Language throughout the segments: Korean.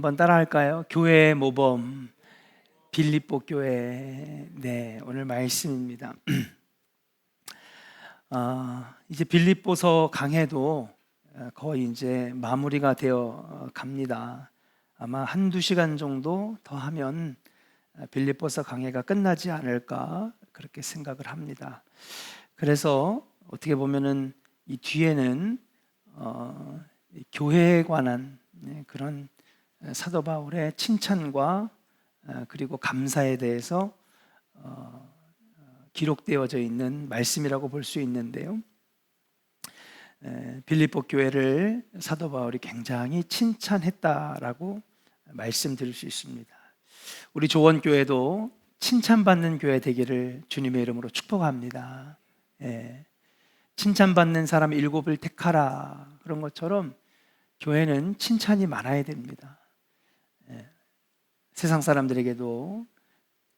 한번 따라할까요? 교회 모범 빌립보 교회. 네, 오늘 말씀입니다. 이제 빌립보서 강해도 거의 이제 마무리가 되어 갑니다. 아마 한두 시간 정도 더 하면 빌립보서 강해가 끝나지 않을까 그렇게 생각을 합니다. 그래서 어떻게 보면은 이 뒤에는 교회에 관한 그런 사도 바울의 칭찬과 그리고 감사에 대해서 기록되어져 있는 말씀이라고 볼 수 있는데요. 빌립보 교회를 사도 바울이 굉장히 칭찬했다라고 말씀드릴 수 있습니다. 우리 조원교회도 칭찬받는 교회 되기를 주님의 이름으로 축복합니다. 칭찬받는 사람 7을 택하라, 그런 것처럼 교회는 칭찬이 많아야 됩니다. 세상 사람들에게도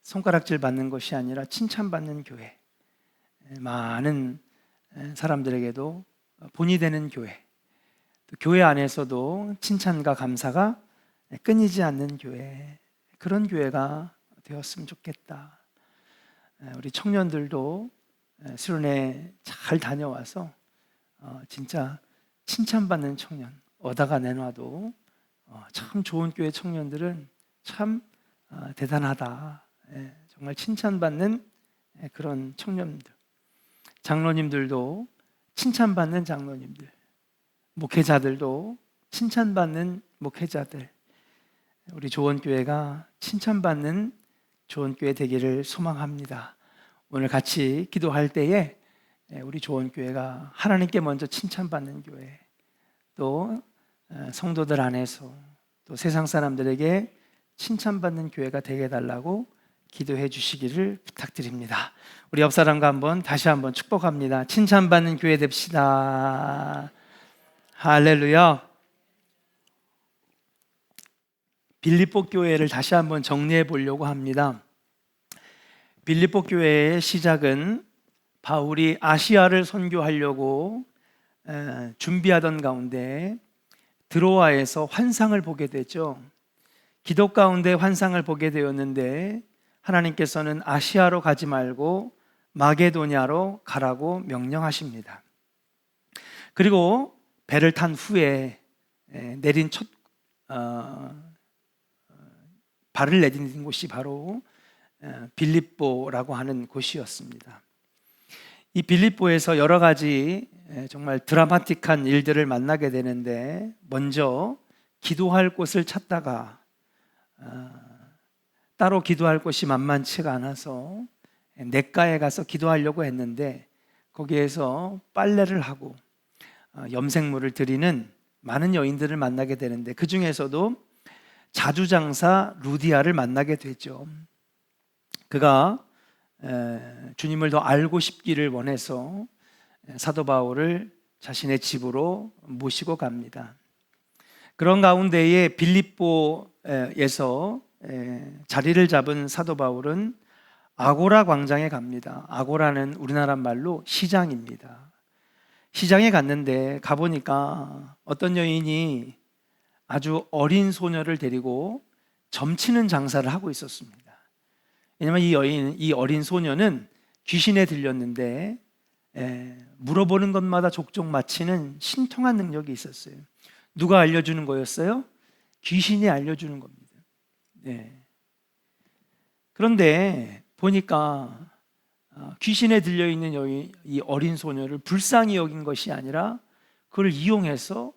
손가락질 받는 것이 아니라 칭찬받는 교회, 많은 사람들에게도 본이 되는 교회, 또 교회 안에서도 칭찬과 감사가 끊이지 않는 교회, 그런 교회가 되었으면 좋겠다. 우리 청년들도 수련회 잘 다녀와서 진짜 칭찬받는 청년, 어다가 내놔도 참 좋은 교회 청년들은 참 대단하다. 정말 칭찬받는 그런 청년들, 장로님들도 칭찬받는 장로님들, 목회자들도 칭찬받는 목회자들, 우리 조원교회가 칭찬받는 조원교회 되기를 소망합니다. 오늘 같이 기도할 때에 우리 조원교회가 하나님께 먼저 칭찬받는 교회, 또 성도들 안에서 또 세상 사람들에게 칭찬받는 교회가 되게 해달라고 기도해 주시기를 부탁드립니다. 우리 옆 사람과 다시 한번 축복합니다. 칭찬받는 교회 됩시다. 할렐루야. 빌립보 교회를 다시 한번 정리해 보려고 합니다. 빌립보 교회의 시작은 바울이 아시아를 선교하려고 준비하던 가운데 드로아에서 환상을 보게 되죠. 기도 가운데 환상을 보게 되었는데 하나님께서는 아시아로 가지 말고 마게도냐로 가라고 명령하십니다. 그리고 배를 탄 후에 내린 첫 발을 내딛는 곳이 바로 빌립보라고 하는 곳이었습니다. 이 빌립보에서 여러 가지 정말 드라마틱한 일들을 만나게 되는데, 먼저 기도할 곳을 찾다가 따로 기도할 곳이 만만치가 않아서 냇가에 가서 기도하려고 했는데, 거기에서 빨래를 하고 염색물을 드리는 많은 여인들을 만나게 되는데, 그 중에서도 자주장사 루디아를 만나게 되죠. 그가 주님을 더 알고 싶기를 원해서 사도 바울을 자신의 집으로 모시고 갑니다. 그런 가운데에 빌립보에서 자리를 잡은 사도 바울은 아고라 광장에 갑니다. 아고라는 우리나라 말로 시장입니다. 시장에 갔는데 가보니까 어떤 여인이 아주 어린 소녀를 데리고 점치는 장사를 하고 있었습니다. 왜냐하면 이 어린 소녀는 귀신에 들렸는데 물어보는 것마다 족족 맞히는 신통한 능력이 있었어요. 누가 알려주는 거였어요? 귀신이 알려주는 겁니다. 그런데 보니까 귀신에 들려있는 이 어린 소녀를 불쌍히 여긴 것이 아니라 그걸 이용해서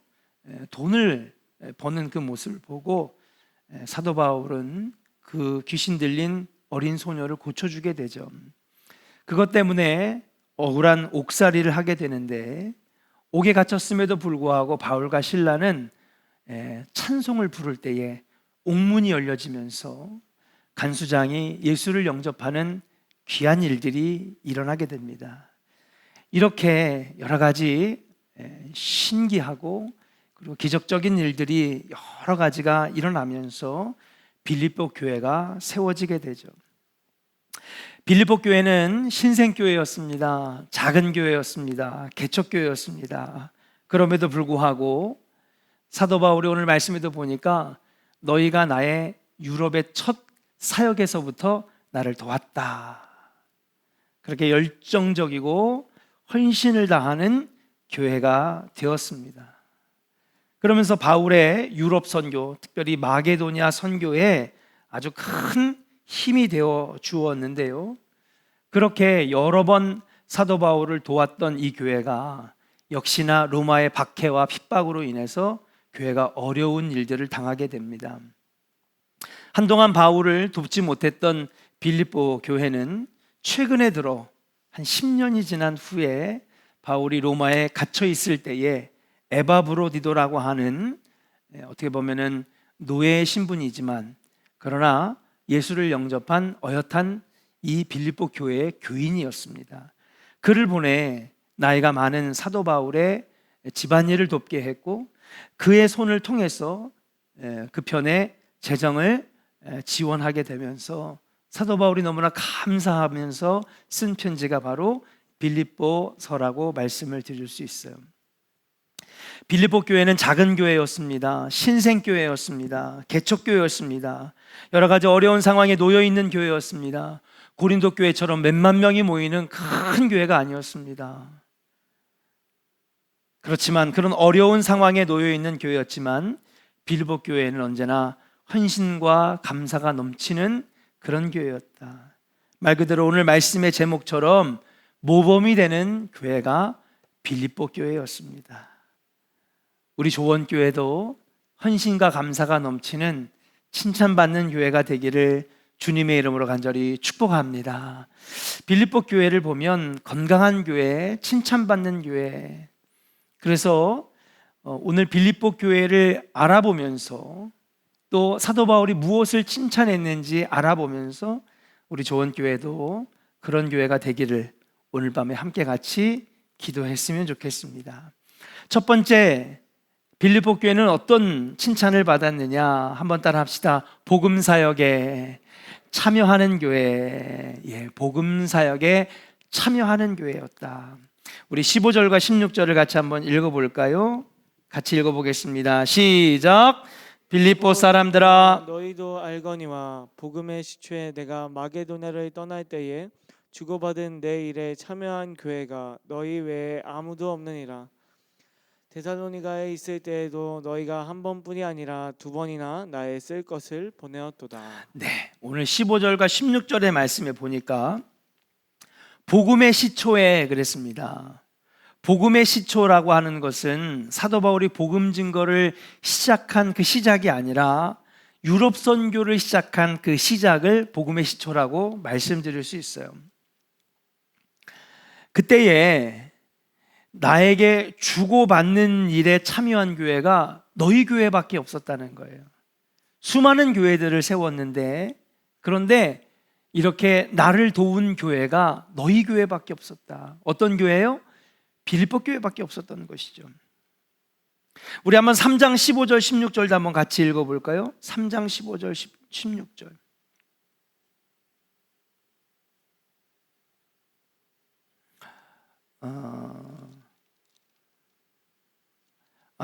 돈을 버는 그 모습을 보고 사도 바울은 그 귀신 들린 어린 소녀를 고쳐주게 되죠. 그것 때문에 억울한 옥살이를 하게 되는데, 옥에 갇혔음에도 불구하고 바울과 실라는 찬송을 부를 때에 옥문이 열려지면서 간수장이 예수를 영접하는 귀한 일들이 일어나게 됩니다. 이렇게 여러 가지 신기하고 그리고 기적적인 일들이 여러 가지가 일어나면서 빌립보 교회가 세워지게 되죠. 빌립보 교회는 신생교회였습니다. 작은 교회였습니다. 개척교회였습니다. 그럼에도 불구하고 사도 바울이 오늘 말씀에도 보니까 너희가 나의 유럽의 첫 사역에서부터 나를 도왔다. 그렇게 열정적이고 헌신을 다하는 교회가 되었습니다. 그러면서 바울의 유럽 선교, 특별히 마게도니아 선교에 아주 큰 힘이 되어 주었는데요. 그렇게 여러 번 사도 바울을 도왔던 이 교회가 역시나 로마의 박해와 핍박으로 인해서 교회가 어려운 일들을 당하게 됩니다. 한동안 바울을 돕지 못했던 빌립보 교회는 최근에 들어 한 10년이 지난 후에 바울이 로마에 갇혀 있을 때에 에바브로디도라고 하는, 어떻게 보면은 노예의 신분이지만 그러나 예수를 영접한 어엿한 이 빌립보 교회의 교인이었습니다. 그를 보내 나이가 많은 사도 바울의 집안일을 돕게 했고, 그의 손을 통해서 그 편의 재정을 지원하게 되면서 사도 바울이 너무나 감사하면서 쓴 편지가 바로 빌립보서라고 말씀을 드릴 수 있어요. 빌립보 교회는 작은 교회였습니다. 신생교회였습니다. 개척교회였습니다. 여러 가지 어려운 상황에 놓여 있는 교회였습니다. 고린도 교회처럼 몇만 명이 모이는 큰 교회가 아니었습니다. 그렇지만 그런 어려운 상황에 놓여 있는 교회였지만 빌립보 교회는 언제나 헌신과 감사가 넘치는 그런 교회였다. 말 그대로 오늘 말씀의 제목처럼 모범이 되는 교회가 빌립보 교회였습니다. 우리 조원교회도 헌신과 감사가 넘치는 칭찬받는 교회가 되기를 주님의 이름으로 간절히 축복합니다. 빌립보 교회를 보면 건강한 교회, 칭찬받는 교회. 그래서 오늘 빌립보 교회를 알아보면서 또 사도 바울이 무엇을 칭찬했는지 알아보면서 우리 조원교회도 그런 교회가 되기를 오늘 밤에 함께 같이 기도했으면 좋겠습니다. 첫 번째, 빌립보 교회는 어떤 칭찬을 받았느냐 한번 따라 합시다. 복음사역에 참여하는 교회. 복음사역에 참여하는 교회였다. 우리 15절과 16절을 같이 한번 읽어볼까요? 같이 읽어보겠습니다. 시작. 빌립보 사람들아, 너희도 알거니와 복음의 시초에 내가 마게도냐를 떠날 때에 주고받은 내 일에 참여한 교회가 너희 외에 아무도 없느니라. 데살로니가에 있을 때에도 너희가 한 번뿐이 아니라 두 번이나 나의 쓸 것을 보내었도다. 네, 오늘 15절과 16절의 말씀에 보니까 복음의 시초에 그랬습니다. 복음의 시초라고 하는 것은 사도 바울이 복음 증거를 시작한 그 시작이 아니라 유럽 선교를 시작한 그 시작을 복음의 시초라고 말씀드릴 수 있어요. 그때에 나에게 주고받는 일에 참여한 교회가 너희 교회밖에 없었다는 거예요. 수많은 교회들을 세웠는데, 그런데 이렇게 나를 도운 교회가 너희 교회밖에 없었다. 어떤 교회요? 빌립보 교회밖에 없었던 것이죠. 우리 한번 3장 15절 16절도 한번 같이 읽어볼까요? 3장 15절 16절.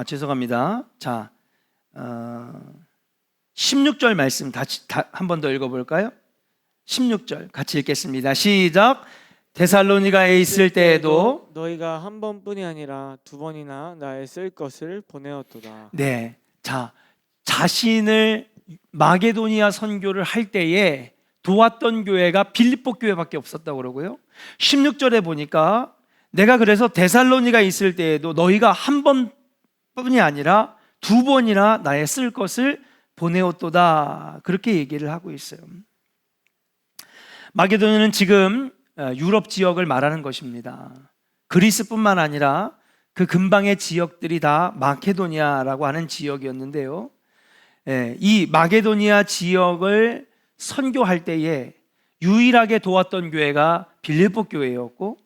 죄송합니다. 자, 16절 말씀 한 번 더 읽어볼까요? 16절 같이 읽겠습니다. 시작. 데살로니가에 있을 때에도 너희가 한 번뿐이 아니라 두 번이나 나의 쓸 것을 보내었도다. 네, 자, 자신을 마게도니아 선교를 할 때에 도왔던 교회가 빌립보 교회밖에 없었다고 그러고요. 16절에 보니까 내가 그래서 데살로니가 있을 때에도 너희가 한 번뿐이 아니라 두 번이나 나의 쓸 것을 보내었도다. 그렇게 얘기를 하고 있어요. 마게도니아는 지금 유럽 지역을 말하는 것입니다. 그리스뿐만 아니라 그 근방의 지역들이 다 마케도니아라고 하는 지역이었는데요. 이 마게도니아 지역을 선교할 때에 유일하게 도왔던 교회가 빌립보 교회였고,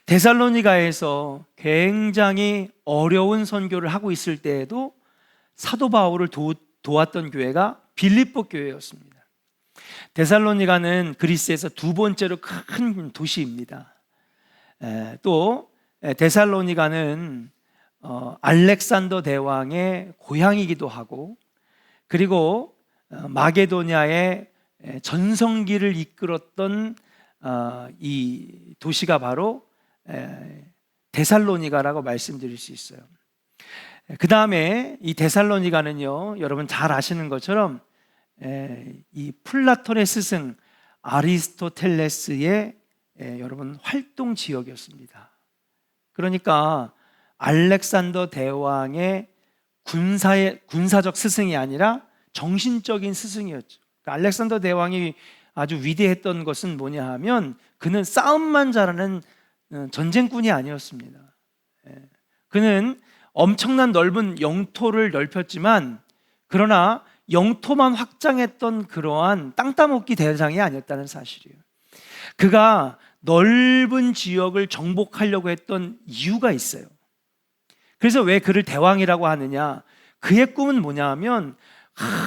데살로니가에서 굉장히 어려운 선교를 하고 있을 때에도 사도 바울을 도왔던 교회가 빌립보 교회였습니다. 데살로니가는 그리스에서 두 번째로 큰 도시입니다. 또 데살로니가는 알렉산더 대왕의 고향이기도 하고, 그리고 마게도냐의 전성기를 이끌었던 이 도시가 바로 데살로니가라고 말씀드릴 수 있어요. 그 다음에 이 데살로니가는요, 여러분 잘 아시는 것처럼 이 플라톤의 스승 아리스토텔레스의 여러분 활동 지역이었습니다. 그러니까 알렉산더 대왕의 군사적 스승이 아니라 정신적인 스승이었죠. 그러니까 알렉산더 대왕이 아주 위대했던 것은 뭐냐 하면 그는 싸움만 잘하는 전쟁꾼이 아니었습니다. 그는 엄청난 넓은 영토를 넓혔지만 그러나 영토만 확장했던 그러한 땅 따먹기 대장이 아니었다는 사실이에요. 그가 넓은 지역을 정복하려고 했던 이유가 있어요. 그래서 왜 그를 대왕이라고 하느냐? 그의 꿈은 뭐냐 하면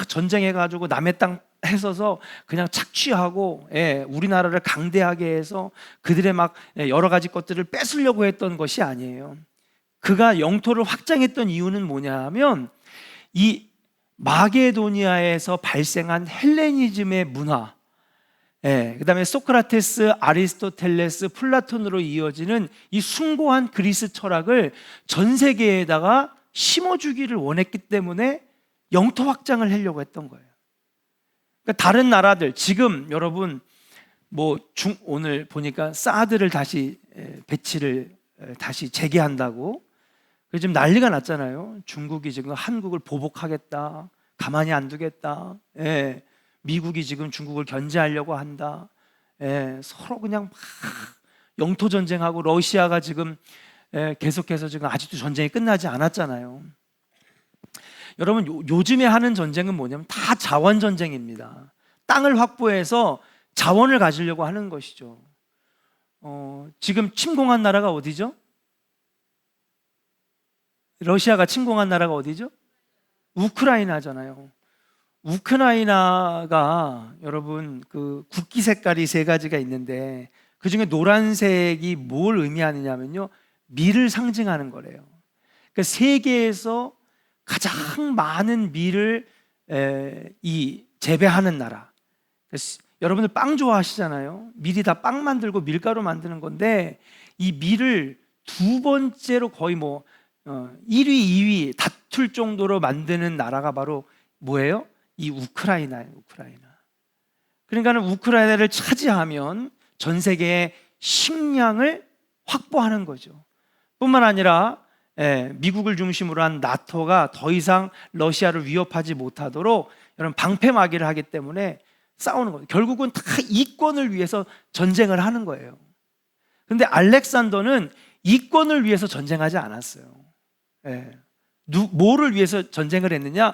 전쟁해가지고 남의 땅 해서서 그냥 착취하고 우리나라를 강대하게 해서 그들의 막 여러 가지 것들을 뺏으려고 했던 것이 아니에요. 그가 영토를 확장했던 이유는 뭐냐 하면 이 마게도니아에서 발생한 헬레니즘의 문화, 그 다음에 소크라테스, 아리스토텔레스, 플라톤으로 이어지는 이 숭고한 그리스 철학을 전 세계에다가 심어주기를 원했기 때문에 영토 확장을 하려고 했던 거예요. 그러니까 다른 나라들, 지금 여러분 오늘 보니까 사드를 다시 배치를 다시 재개한다고 지금 난리가 났잖아요. 중국이 지금 한국을 보복하겠다, 가만히 안 두겠다, 미국이 지금 중국을 견제하려고 한다, 서로 그냥 막 영토 전쟁하고 러시아가 지금 계속해서 지금 아직도 전쟁이 끝나지 않았잖아요. 여러분 요즘에 하는 전쟁은 뭐냐면 다 자원 전쟁입니다. 땅을 확보해서 자원을 가지려고 하는 것이죠. 지금 침공한 나라가 어디죠? 러시아가 침공한 나라가 어디죠? 우크라이나잖아요. 우크라이나가 여러분 그 국기 색깔이 세 가지가 있는데 그 중에 노란색이 뭘 의미하느냐면요, 밀을 상징하는 거래요. 그러니까 세계에서 가장 많은 밀을 재배하는 나라. 여러분들 빵 좋아하시잖아요. 밀이 다 빵 만들고 밀가루 만드는 건데 이 밀을 두 번째로 거의 1위, 2위 다툴 정도로 만드는 나라가 바로 뭐예요? 이 우크라이나예요. 우크라이나. 그러니까는 우크라이나를 차지하면 전 세계의 식량을 확보하는 거죠. 뿐만 아니라 미국을 중심으로 한 나토가 더 이상 러시아를 위협하지 못하도록 여러분 방패막이를 하기 때문에 싸우는 거예요. 결국은 다 이권을 위해서 전쟁을 하는 거예요. 그런데 알렉산더는 이권을 위해서 전쟁하지 않았어요. 뭐를 위해서 전쟁을 했느냐?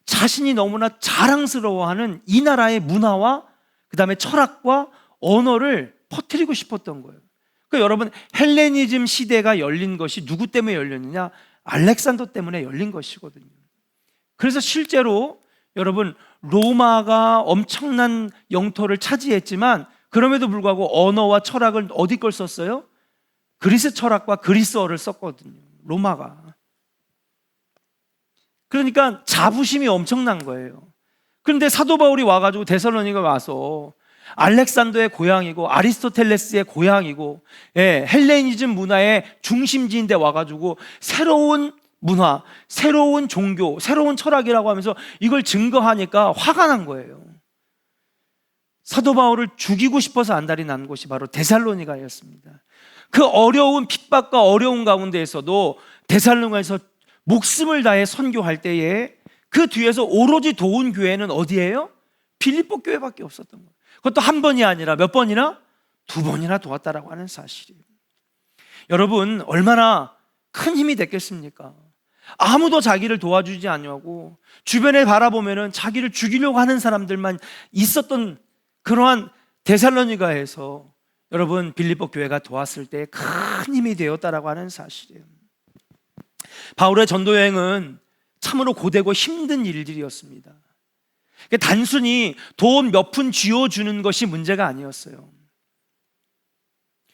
자신이 너무나 자랑스러워하는 이 나라의 문화와 그 다음에 철학과 언어를 퍼뜨리고 싶었던 거예요. 그러니까 여러분 헬레니즘 시대가 열린 것이 누구 때문에 열렸느냐? 알렉산더 때문에 열린 것이거든요. 그래서 실제로 여러분 로마가 엄청난 영토를 차지했지만 그럼에도 불구하고 언어와 철학을 어디 걸 썼어요? 그리스 철학과 그리스어를 썼거든요. 로마가. 그러니까 자부심이 엄청난 거예요. 그런데 사도 바울이 와가지고 데살로니가 와서 알렉산더의 고향이고 아리스토텔레스의 고향이고 헬레니즘 문화의 중심지인데 와가지고 새로운 문화, 새로운 종교, 새로운 철학이라고 하면서 이걸 증거하니까 화가 난 거예요. 사도 바울을 죽이고 싶어서 안달이 난 곳이 바로 데살로니가였습니다. 그 어려운 핍박과 어려운 가운데에서도 데살로니가에서 목숨을 다해 선교할 때에 그 뒤에서 오로지 도운 교회는 어디예요? 빌립보 교회밖에 없었던 거예요. 그것도 한 번이 아니라 몇 번이나? 두 번이나 도왔다라고 하는 사실이에요. 여러분 얼마나 큰 힘이 됐겠습니까? 아무도 자기를 도와주지 않냐고 주변에 바라보면은 자기를 죽이려고 하는 사람들만 있었던 그러한 데살로니가에서 여러분 빌립보 교회가 도왔을 때 큰 힘이 되었다라고 하는 사실이에요. 바울의 전도 여행은 참으로 고되고 힘든 일들이었습니다. 단순히 돈 몇 푼 쥐어주는 것이 문제가 아니었어요.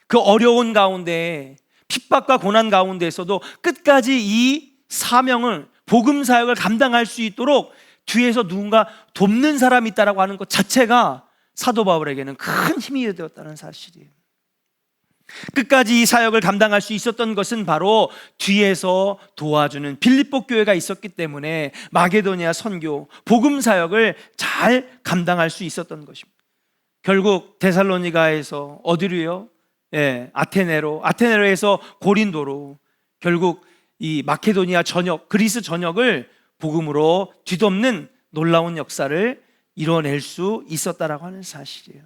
그 어려운 가운데 핍박과 고난 가운데에서도 끝까지 이 사명을 복음 사역을 감당할 수 있도록 뒤에서 누군가 돕는 사람이 있다라고 하는 것 자체가 사도 바울에게는 큰 힘이 되었다는 사실이에요. 끝까지 이 사역을 감당할 수 있었던 것은 바로 뒤에서 도와주는 빌립보 교회가 있었기 때문에 마게도니아 선교, 복음 사역을 잘 감당할 수 있었던 것입니다. 결국 데살로니가에서 어디로요? 아테네로에서 고린도로, 결국 이 마케도니아 전역, 그리스 전역을 복음으로 뒤덮는 놀라운 역사를 이뤄낼 수 있었다라고 하는 사실이에요.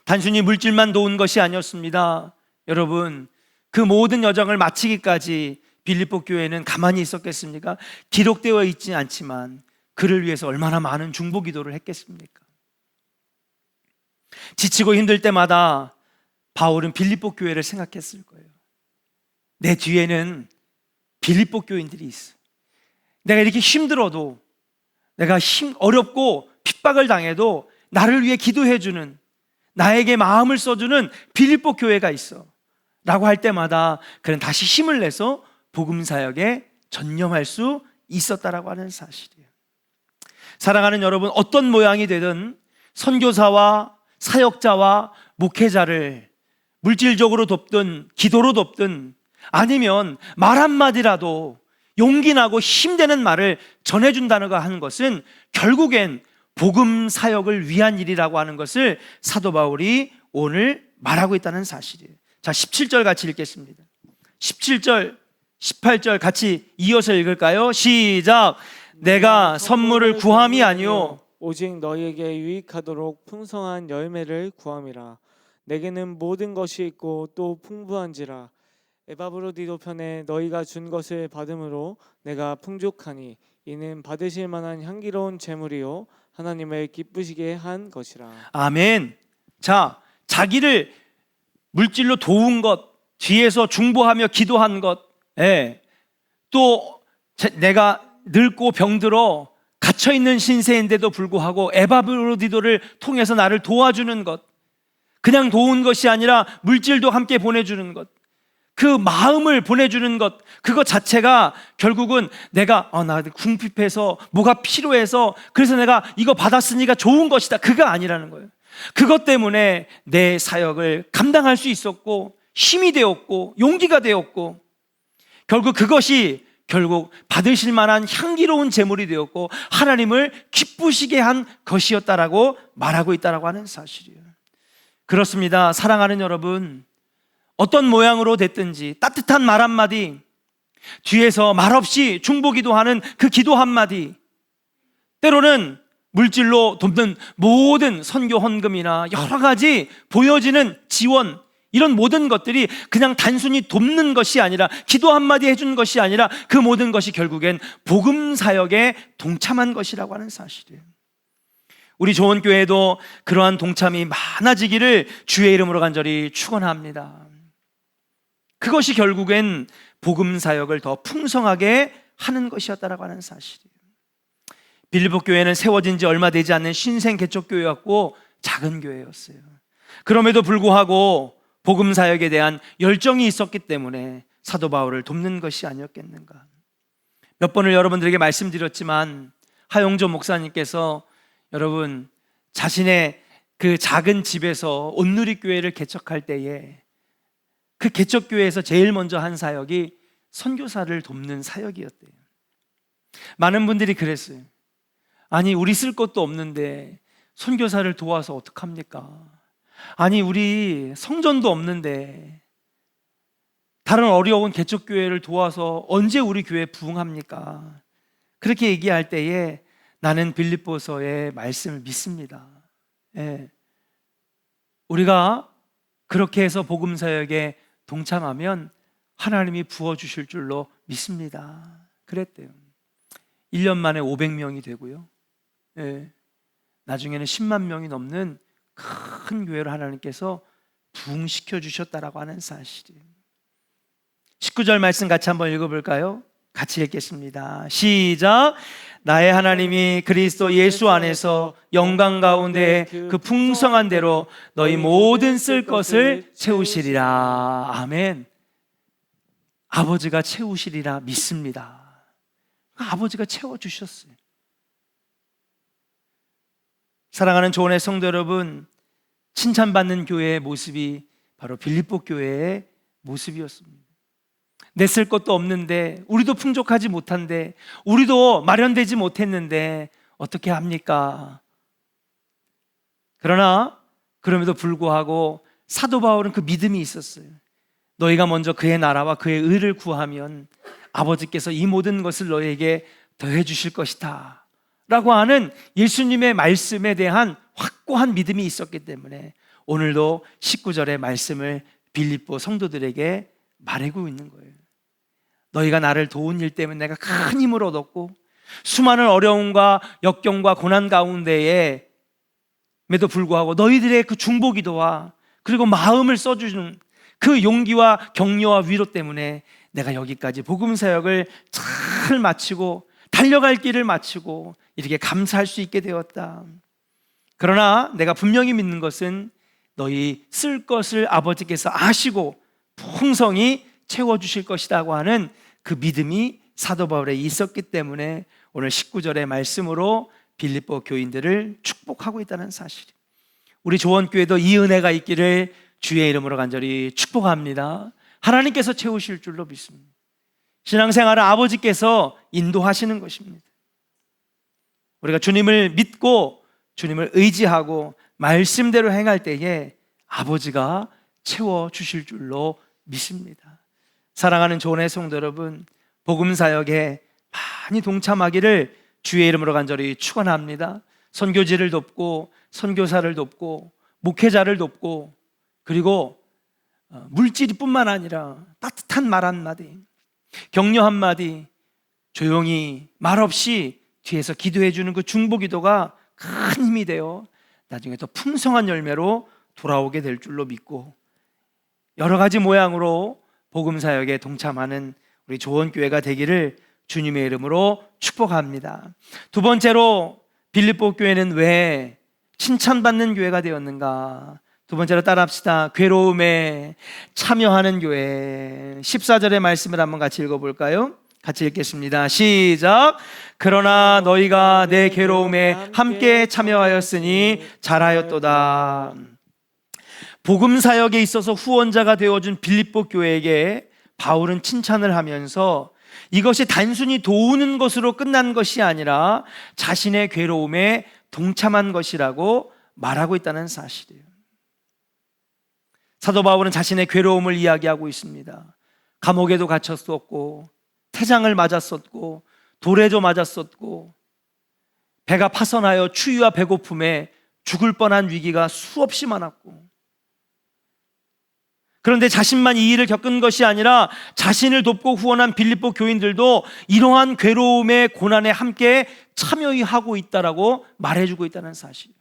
단순히 물질만 도운 것이 아니었습니다. 여러분, 그 모든 여정을 마치기까지 빌립보 교회는 가만히 있었겠습니까? 기록되어 있지 않지만 그를 위해서 얼마나 많은 중보 기도를 했겠습니까? 지치고 힘들 때마다 바울은 빌립보 교회를 생각했을 거예요. 내 뒤에는 빌립보 교인들이 있어. 내가 이렇게 힘들어도, 내가 어렵고 핍박을 당해도 나를 위해 기도해주는, 나에게 마음을 써주는 빌립보 교회가 있어 라고 할 때마다 그는 다시 힘을 내서 복음 사역에 전념할 수 있었다라고 하는 사실이에요. 사랑하는 여러분, 어떤 모양이 되든 선교사와 사역자와 목회자를 물질적으로 돕든 기도로 돕든 아니면 말 한마디라도 용기 나고 힘되는 말을 전해준다는 거 하는 것은 결국엔 복음 사역을 위한 일이라고 하는 것을 사도 바울이 오늘 말하고 있다는 사실이에요. 자, 17절 같이 읽겠습니다. 17절, 18절 같이 이어서 읽을까요? 시작. 내가 선물을 구함이 아니요 오직 너희에게 유익하도록 풍성한 열매를 구함이라. 내게는 모든 것이 있고 또 풍부한지라. 에바브로디도 편에 너희가 준 것을 받음으로 내가 풍족하니 이는 받으실 만한 향기로운 제물이요 하나님을 기쁘시게 한 것이라. 아멘. 자, 자기를 물질로 도운 것, 뒤에서 중보하며 기도한 것, 또 내가 늙고 병들어 갇혀있는 신세인데도 불구하고 에바브로디도를 통해서 나를 도와주는 것, 그냥 도운 것이 아니라 물질도 함께 보내주는 것, 그 마음을 보내주는 것, 그것 자체가 결국은 내가 나 궁핍해서 뭐가 필요해서 그래서 내가 이거 받았으니까 좋은 것이다, 그가 아니라는 거예요. 그것 때문에 내 사역을 감당할 수 있었고 힘이 되었고 용기가 되었고 결국 그것이 결국 받으실 만한 향기로운 제물이 되었고 하나님을 기쁘시게 한 것이었다라고 말하고 있다라고 하는 사실이에요. 그렇습니다. 사랑하는 여러분, 어떤 모양으로 됐든지 따뜻한 말 한마디, 뒤에서 말없이 중보기도하는 그 기도 한마디, 때로는 물질로 돕는 모든 선교 헌금이나 여러 가지 보여지는 지원, 이런 모든 것들이 그냥 단순히 돕는 것이 아니라, 기도 한마디 해준 것이 아니라 그 모든 것이 결국엔 복음 사역에 동참한 것이라고 하는 사실이에요. 우리 조원교회도 그러한 동참이 많아지기를 주의 이름으로 간절히 축원합니다. 그것이 결국엔 복음 사역을 더 풍성하게 하는 것이었다라고 하는 사실이에요. 빌립보 교회는 세워진 지 얼마 되지 않는 신생 개척교회였고 작은 교회였어요. 그럼에도 불구하고 복음 사역에 대한 열정이 있었기 때문에 사도 바울을 돕는 것이 아니었겠는가. 몇 번을 여러분들에게 말씀드렸지만 하용조 목사님께서 여러분 자신의 그 작은 집에서 온누리 교회를 개척할 때에 그 개척교회에서 제일 먼저 한 사역이 선교사를 돕는 사역이었대요. 많은 분들이 그랬어요. 아니, 우리 쓸 것도 없는데 선교사를 도와서 어떡합니까? 아니, 우리 성전도 없는데 다른 어려운 개척교회를 도와서 언제 우리 교회 부흥합니까? 그렇게 얘기할 때에 나는 빌립보서의 말씀을 믿습니다. 우리가 그렇게 해서 복음 사역에 동참하면 하나님이 부어주실 줄로 믿습니다. 그랬대요. 1년 만에 500명이 되고요. 나중에는 10만 명이 넘는 큰 교회를 하나님께서 부흥시켜 주셨다라고 하는 사실이에요. 19절 말씀 같이 한번 읽어볼까요? 같이 읽겠습니다. 시작. 나의 하나님이 그리스도 예수 안에서 영광 가운데 그 풍성한 대로 너희 모든 쓸 것을 채우시리라. 아멘. 아버지가 채우시리라 믿습니다. 아버지가 채워주셨어요. 사랑하는 조언의 성도 여러분, 칭찬받는 교회의 모습이 바로 빌립보 교회의 모습이었습니다. 냈을 것도 없는데, 우리도 풍족하지 못한데, 우리도 마련되지 못했는데 어떻게 합니까? 그러나 그럼에도 불구하고 사도 바울은 그 믿음이 있었어요. 너희가 먼저 그의 나라와 그의 의를 구하면 아버지께서 이 모든 것을 너희에게 더해 주실 것이다 라고 하는 예수님의 말씀에 대한 확고한 믿음이 있었기 때문에 오늘도 19절의 말씀을 빌립보 성도들에게 말하고 있는 거예요. 너희가 나를 도운 일 때문에 내가 큰 힘을 얻었고, 수많은 어려움과 역경과 고난 가운데에도 불구하고 너희들의 그 중보기도와 그리고 마음을 써주는 그 용기와 격려와 위로 때문에 내가 여기까지 복음 사역을 잘 마치고 달려갈 길을 마치고 이렇게 감사할 수 있게 되었다. 그러나 내가 분명히 믿는 것은 너희 쓸 것을 아버지께서 아시고 풍성히 채워주실 것이라고 하는 그 믿음이 사도 바울에 있었기 때문에 오늘 19절의 말씀으로 빌립보 교인들을 축복하고 있다는 사실. 우리 조원교회도 이 은혜가 있기를 주의 이름으로 간절히 축복합니다. 하나님께서 채우실 줄로 믿습니다. 신앙생활은 아버지께서 인도하시는 것입니다. 우리가 주님을 믿고 주님을 의지하고 말씀대로 행할 때에 아버지가 채워주실 줄로 믿습니다. 사랑하는 조원의 성도 여러분, 복음사역에 많이 동참하기를 주의 이름으로 간절히 축원합니다. 선교지를 돕고 선교사를 돕고 목회자를 돕고 그리고 물질뿐만 아니라 따뜻한 말 한마디, 격려 한마디, 조용히 말없이 뒤에서 기도해 주는 그 중보기도가 큰 힘이 되어 나중에 더 풍성한 열매로 돌아오게 될 줄로 믿고 여러 가지 모양으로 복음사역에 동참하는 우리 조원교회가 되기를 주님의 이름으로 축복합니다. 두 번째로 빌립보 교회는 왜 칭찬받는 교회가 되었는가? 두 번째로 따라합시다. 괴로움에 참여하는 교회. 14절의 말씀을 한번 같이 읽어볼까요? 같이 읽겠습니다. 시작. 그러나 너희가 내 괴로움에 함께 참여하였으니 잘하였도다. 복음 사역에 있어서 후원자가 되어준 빌립보 교회에게 바울은 칭찬을 하면서 이것이 단순히 도우는 것으로 끝난 것이 아니라 자신의 괴로움에 동참한 것이라고 말하고 있다는 사실이에요. 사도 바울은 자신의 괴로움을 이야기하고 있습니다. 감옥에도 갇혔었고 태장을 맞았었고 돌에도 맞았었고 배가 파선하여 추위와 배고픔에 죽을 뻔한 위기가 수없이 많았고, 그런데 자신만 이 일을 겪은 것이 아니라 자신을 돕고 후원한 빌립보 교인들도 이러한 괴로움의 고난에 함께 참여하고 있다라고 말해주고 있다는 사실.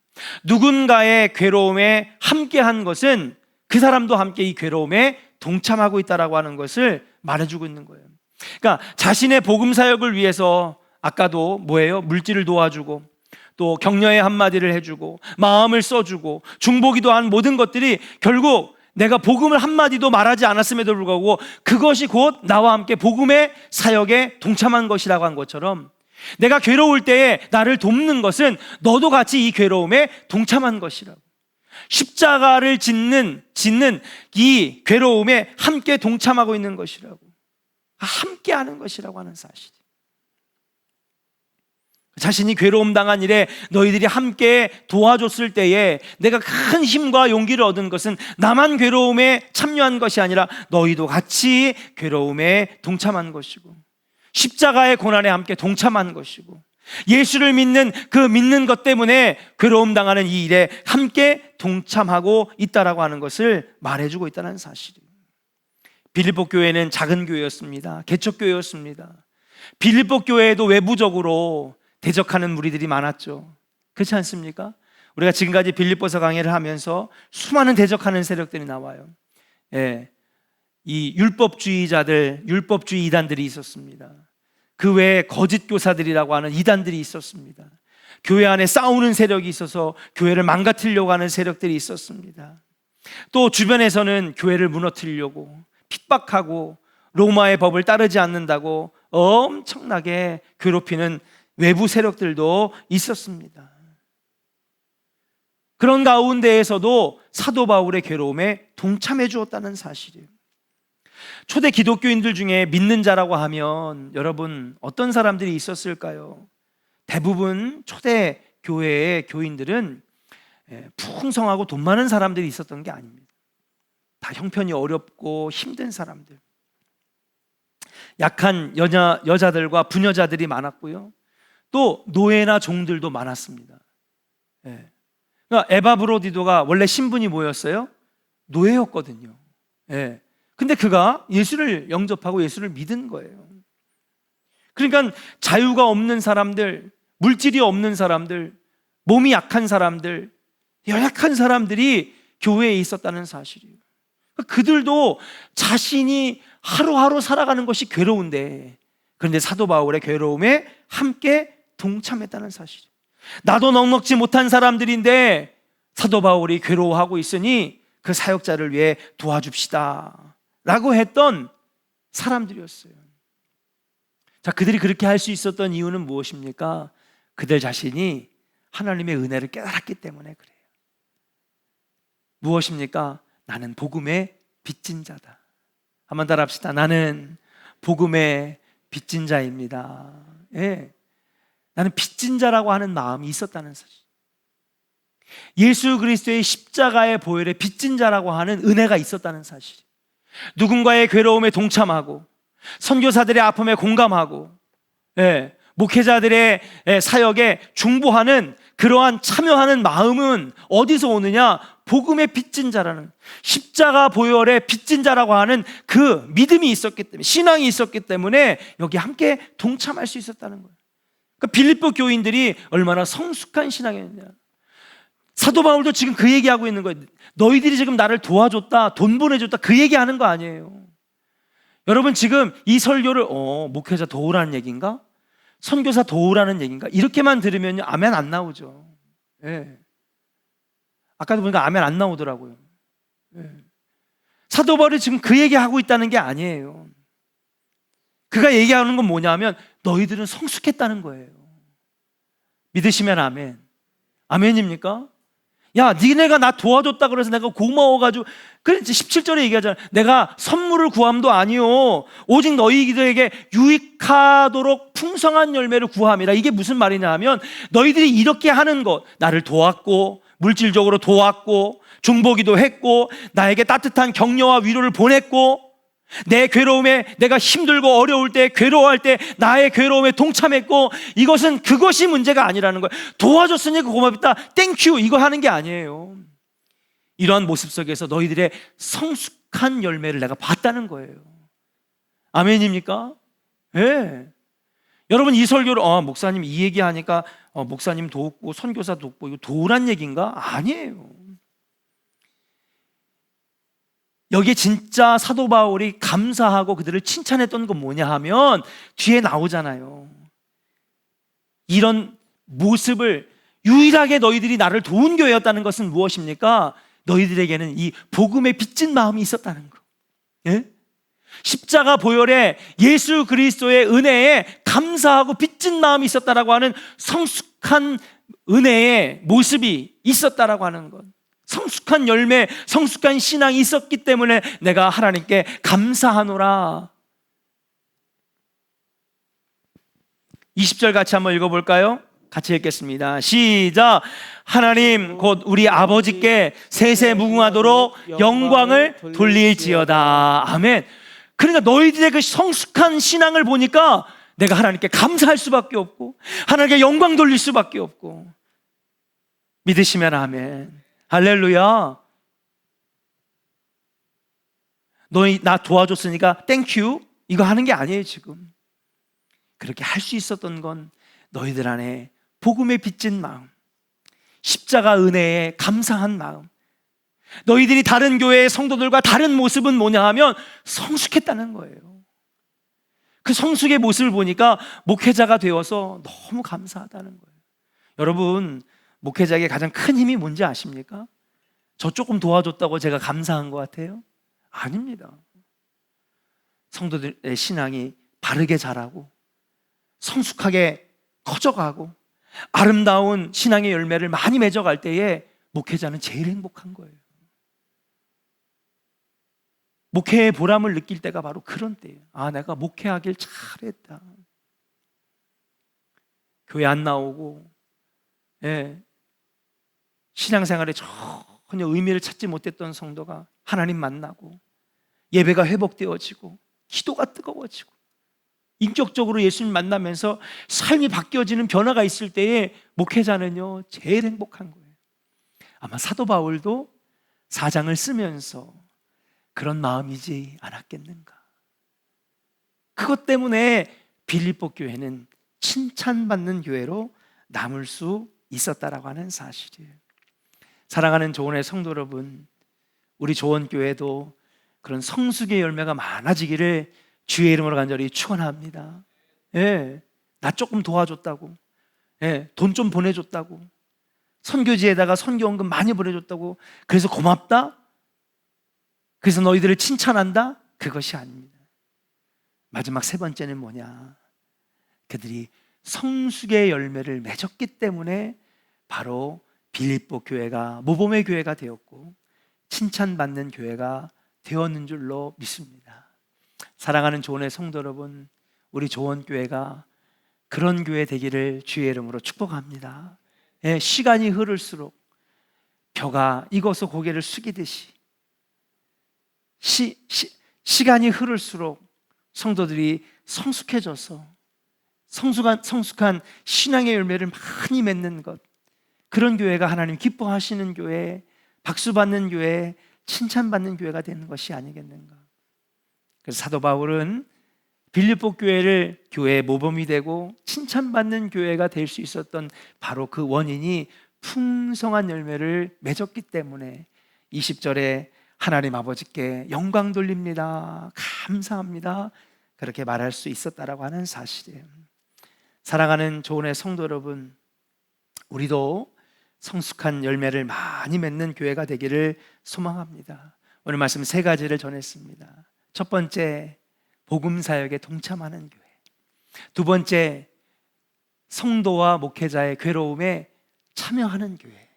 누군가의 괴로움에 함께한 것은 그 사람도 함께 이 괴로움에 동참하고 있다라고 하는 것을 말해주고 있는 거예요. 그러니까 자신의 복음 사역을 위해서 아까도 뭐예요? 물질을 도와주고 또 격려의 한마디를 해주고 마음을 써주고 중보기도 한 모든 것들이 결국 내가 복음을 한마디도 말하지 않았음에도 불구하고 그것이 곧 나와 함께 복음의 사역에 동참한 것이라고 한 것처럼 내가 괴로울 때에 나를 돕는 것은 너도 같이 이 괴로움에 동참한 것이라고. 십자가를 짓는 이 괴로움에 함께 동참하고 있는 것이라고, 함께 하는 것이라고 하는 사실. 자신이 괴로움 당한 일에 너희들이 함께 도와줬을 때에 내가 큰 힘과 용기를 얻은 것은 나만 괴로움에 참여한 것이 아니라 너희도 같이 괴로움에 동참한 것이고 십자가의 고난에 함께 동참한 것이고 예수를 믿는 그 믿는 것 때문에 괴로움 당하는 이 일에 함께 동참하고 있다라고 하는 것을 말해주고 있다는 사실이에요. 빌립보 교회는 작은 교회였습니다. 개척교회였습니다. 빌립보 교회에도 외부적으로 대적하는 무리들이 많았죠. 그렇지 않습니까? 우리가 지금까지 빌립보서 강의를 하면서 수많은 대적하는 세력들이 나와요. 예, 이 율법주의자들, 율법주의 이단들이 있었습니다. 그 외에 거짓 교사들이라고 하는 이단들이 있었습니다. 교회 안에 싸우는 세력이 있어서 교회를 망가뜨리려고 하는 세력들이 있었습니다. 또 주변에서는 교회를 무너뜨리려고 핍박하고 로마의 법을 따르지 않는다고 엄청나게 괴롭히는 외부 세력들도 있었습니다. 그런 가운데에서도 사도 바울의 괴로움에 동참해 주었다는 사실이에요. 초대 기독교인들 중에 믿는 자라고 하면 여러분 어떤 사람들이 있었을까요? 대부분 초대 교회의 교인들은 풍성하고 돈 많은 사람들이 있었던 게 아닙니다. 다 형편이 어렵고 힘든 사람들, 약한 여자들과 부녀자들이 많았고요. 또 노예나 종들도 많았습니다. 그러니까 에바브로디도가 원래 신분이 뭐였어요? 노예였거든요. 근데 그가 예수를 영접하고 예수를 믿은 거예요. 그러니까 자유가 없는 사람들, 물질이 없는 사람들, 몸이 약한 사람들, 연약한 사람들이 교회에 있었다는 사실이에요. 그들도 자신이 하루하루 살아가는 것이 괴로운데, 그런데 사도 바울의 괴로움에 함께 동참했다는 사실이에요. 나도 넉넉지 못한 사람들인데 사도 바울이 괴로워하고 있으니 그 사역자를 위해 도와줍시다 라고 했던 사람들이었어요. 자, 그들이 그렇게 할 수 있었던 이유는 무엇입니까? 그들 자신이 하나님의 은혜를 깨달았기 때문에 그래요. 무엇입니까? 나는 복음의 빚진 자다. 한번 따라합시다. 나는 복음의 빚진 자입니다. 나는 빚진 자라고 하는 마음이 있었다는 사실. 예수 그리스도의 십자가의 보혈에 빚진 자라고 하는 은혜가 있었다는 사실. 누군가의 괴로움에 동참하고 선교사들의 아픔에 공감하고 목회자들의 사역에 중보하는 그러한 참여하는 마음은 어디서 오느냐? 복음의 빚진 자라는, 십자가 보혈의 빚진 자라고 하는 그 믿음이 있었기 때문에, 신앙이 있었기 때문에 여기 함께 동참할 수 있었다는 거예요. 그러니까 빌립보 교인들이 얼마나 성숙한 신앙이었냐. 사도 바울도 지금 그 얘기하고 있는 거예요. 너희들이 지금 나를 도와줬다, 돈 보내줬다, 그 얘기하는 거 아니에요. 여러분 지금 이 설교를 목회자 도우라는 얘기인가? 선교사 도우라는 얘기인가? 이렇게만 들으면 아멘 안 나오죠. 아까도 보니까 아멘 안 나오더라고요. 사도 바울이 지금 그 얘기하고 있다는 게 아니에요. 그가 얘기하는 건 뭐냐면 너희들은 성숙했다는 거예요. 믿으시면 아멘. 아멘입니까? 야, 니네가 나 도와줬다 그래서 내가 고마워가지고, 그래 17절에 얘기하잖아. 내가 선물을 구함도 아니요 오직 너희들에게 유익하도록 풍성한 열매를 구함이라. 이게 무슨 말이냐 하면 너희들이 이렇게 하는 것, 나를 도왔고 물질적으로 도왔고 중보기도 했고 나에게 따뜻한 격려와 위로를 보냈고 내 괴로움에, 내가 힘들고 어려울 때, 괴로워할 때 나의 괴로움에 동참했고, 이것은 그것이 문제가 아니라는 거예요. 도와줬으니까 고맙다, 땡큐, 이거 하는 게 아니에요. 이러한 모습 속에서 너희들의 성숙한 열매를 내가 봤다는 거예요. 아멘입니까? 여러분 이 설교를 목사님 이 얘기하니까 목사님 돕고 선교사 돕고 이거 도우란 얘기인가? 아니에요. 여기에 진짜 사도 바울이 감사하고 그들을 칭찬했던 건 뭐냐 하면 뒤에 나오잖아요. 이런 모습을, 유일하게 너희들이 나를 도운 교회였다는 것은 무엇입니까? 너희들에게는 이 복음의 빚진 마음이 있었다는 거. 십자가 보혈에 예수 그리스도의 은혜에 감사하고 빚진 마음이 있었다라고 하는 성숙한 은혜의 모습이 있었다라고 하는 것. 성숙한 열매, 성숙한 신앙이 있었기 때문에 내가 하나님께 감사하노라. 20절 같이 한번 읽어볼까요? 같이 읽겠습니다. 시작. 하나님 곧 우리 아버지께 세세무궁하도록 영광을 돌릴지어다. 아멘. 그러니까 너희들의 그 성숙한 신앙을 보니까 내가 하나님께 감사할 수밖에 없고 하나님께 영광 돌릴 수밖에 없고. 믿으시면 아멘. 할렐루야. 너희 나 도와줬으니까 땡큐 이거 하는 게 아니에요. 지금 그렇게 할 수 있었던 건 너희들 안에 복음에 빚진 마음, 십자가 은혜에 감사한 마음. 너희들이 다른 교회의 성도들과 다른 모습은 뭐냐 하면 성숙했다는 거예요. 그 성숙의 모습을 보니까 목회자가 되어서 너무 감사하다는 거예요. 여러분 목회자에게 가장 큰 힘이 뭔지 아십니까? 저 조금 도와줬다고 제가 감사한 것 같아요? 아닙니다. 성도들의 신앙이 바르게 자라고 성숙하게 커져가고 아름다운 신앙의 열매를 많이 맺어갈 때에 목회자는 제일 행복한 거예요. 목회의 보람을 느낄 때가 바로 그런 때예요. 아, 내가 목회하길 잘했다. 교회 안 나오고, 예, 신앙생활에 전혀 의미를 찾지 못했던 성도가 하나님 만나고, 예배가 회복되어지고, 기도가 뜨거워지고, 인격적으로 예수님 만나면서 삶이 바뀌어지는 변화가 있을 때에 목회자는요 제일 행복한 거예요. 아마 사도 바울도 사장을 쓰면서 그런 마음이지 않았겠는가. 그것 때문에 빌립보 교회는 칭찬받는 교회로 남을 수 있었다라고 하는 사실이에요. 사랑하는 조언의 성도 여러분, 우리 조언교회도 그런 성숙의 열매가 많아지기를 주의 이름으로 간절히 축원합니다. 예, 나 조금 도와줬다고, 예, 돈 좀 보내줬다고, 선교지에다가 선교원금 많이 보내줬다고, 그래서 고맙다? 그래서 너희들을 칭찬한다? 그것이 아닙니다. 마지막 세 번째는 뭐냐? 그들이 성숙의 열매를 맺었기 때문에 바로 빌립보 교회가 모범의 교회가 되었고 칭찬받는 교회가 되었는 줄로 믿습니다. 사랑하는 조언의 성도 여러분, 우리 조언교회가 그런 교회 되기를 주의 이름으로 축복합니다. 예, 시간이 흐를수록 벼가 익어서 고개를 숙이듯이 시간이 흐를수록 성도들이 성숙해져서 성숙한 신앙의 열매를 많이 맺는 것, 그런 교회가 하나님 기뻐하시는 교회, 박수받는 교회, 칭찬받는 교회가 되는 것이 아니겠는가. 그래서 사도 바울은 빌립보 교회를 교회의 모범이 되고 칭찬받는 교회가 될 수 있었던 바로 그 원인이 풍성한 열매를 맺었기 때문에 20절에 하나님 아버지께 영광 돌립니다, 감사합니다, 그렇게 말할 수 있었다라고 하는 사실이에요. 사랑하는 조언의 성도 여러분, 우리도 성숙한 열매를 많이 맺는 교회가 되기를 소망합니다. 오늘 말씀 세 가지를 전했습니다. 첫 번째, 복음 사역에 동참하는 교회. 두 번째, 성도와 목회자의 괴로움에 참여하는 교회.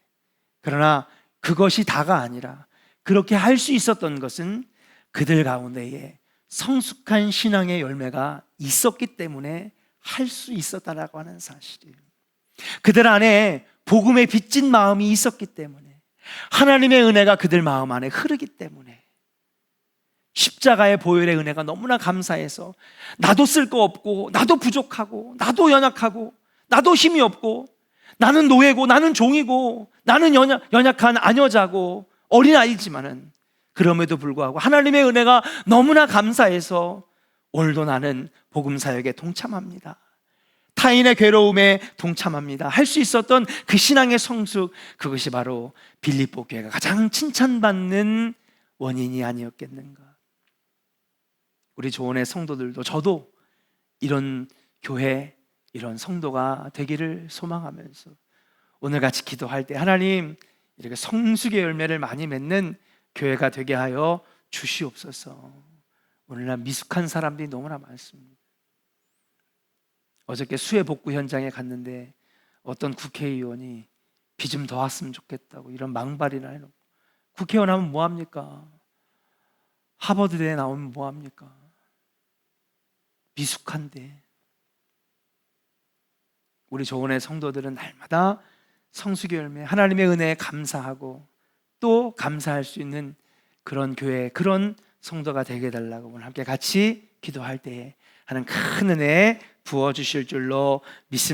그러나 그것이 다가 아니라 그렇게 할 수 있었던 것은 그들 가운데에 성숙한 신앙의 열매가 있었기 때문에 할 수 있었다라고 하는 사실이에요. 그들 안에 복음의 빚진 마음이 있었기 때문에, 하나님의 은혜가 그들 마음 안에 흐르기 때문에, 십자가의 보혈의 은혜가 너무나 감사해서 나도 쓸 거 없고, 나도 부족하고, 나도 연약하고, 나도 힘이 없고, 나는 노예고, 나는 종이고, 나는 연약한 아녀자고 어린아이지만은 그럼에도 불구하고 하나님의 은혜가 너무나 감사해서 오늘도 나는 복음 사역에 동참합니다. 타인의 괴로움에 동참합니다. 할 수 있었던 그 신앙의 성숙, 그것이 바로 빌립보 교회가 가장 칭찬받는 원인이 아니었겠는가. 우리 조언의 성도들도, 저도 이런 교회, 이런 성도가 되기를 소망하면서 오늘 같이 기도할 때 하나님, 이렇게 성숙의 열매를 많이 맺는 교회가 되게 하여 주시옵소서. 오늘날 미숙한 사람들이 너무나 많습니다. 어저께 수해 복구 현장에 갔는데 어떤 국회의원이 비 좀 더 왔으면 좋겠다고 이런 망발이나 해놓고, 국회의원 하면 뭐합니까? 하버드대에 나오면 뭐합니까? 미숙한데. 우리 조언의 성도들은 날마다 성숙의 열매, 하나님의 은혜에 감사하고 또 감사할 수 있는 그런 교회, 그런 성도가 되게 해달라고 오늘 함께 같이 기도할 때에 하는 큰 은혜 부어주실 줄로 믿습니다.